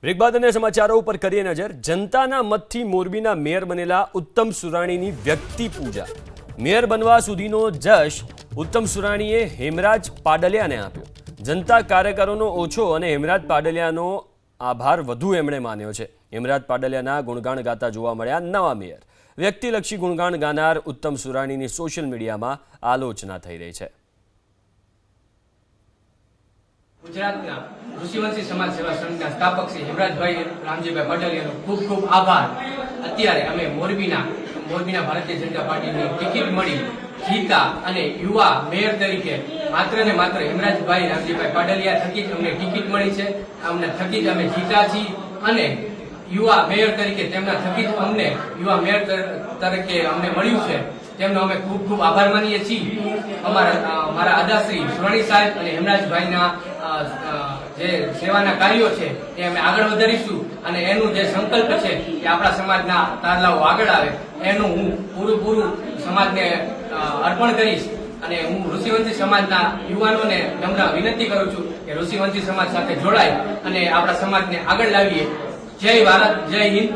Break બાદ અને સમાચારો ઉપર કરીએ નજર। જનતાના મતથી મોરબીના મેયર બનેલા ઉત્તમ સુરાણીની વ્યક્તિ પૂજા। મેયર બનવા સુધીનો જશ ઉત્તમ સુરાણીએ હેમરાજ પાડલિયાને આપ્યો। જનતા કાર્યકરોનો ઓછો અને હેમરાજ પાડલિયાનો આભાર વધુ એમણે માન્યો છે। હેમરાજ પાડલિયાના ગુણગાન ગાતા જોવા મળ્યા નવા મેયર। વ્યક્તિલક્ષી ગુણગાન ગાનાર ઉત્તમ સુરાણીની સોશિયલ મીડિયામાં આલોચના થઈ રહી છે। ગુજરાતના ઋષિવંશી સમાજ સેવા સંઘના સ્થાપક શ્રી હેમરાજભાઈ રામજીભાઈ પાડલિયાનો ખૂબ ખૂબ આભાર। અત્યારે અમે મોરબીના ભારતીય જનતા પાર્ટીની ટિકિટ મળી જીતા અને યુવા મેયર તરીકે માત્ર ને માત્ર હેમરાજભાઈ રામજીભાઈ પાડલિયા થકી જ અમને ટિકિટ મળી છે। અમને થકી જ અમે જીતા છીએ અને યુવા મેયર તરીકે તેમના થકી જ અમને યુવા મેયર તરીકે અમને મળ્યું છે। તેમનો અમે ખૂબ ખૂબ આભાર માનીએ છીએ। મારા અદાશ્રી સુરાણી સાહેબ અને હેમરાજભાઈના જે સેવાના કાર્યો છે એ અમે આગળ વધારીશું અને એનું જે સંકલ્પ છે કે આપણા સમાજના તારલાઓ આગળ આવે એનું હું પૂરું સમાજને અર્પણ કરીશ। અને હું ઋષિવંશી સમાજના યુવાનોને નમ્ર વિનંતી કરું છું કે ઋષિવંશી સમાજ સાથે જોડાય અને આપણા સમાજને આગળ લાવીએ। જય ભારત, જય હિન્દ।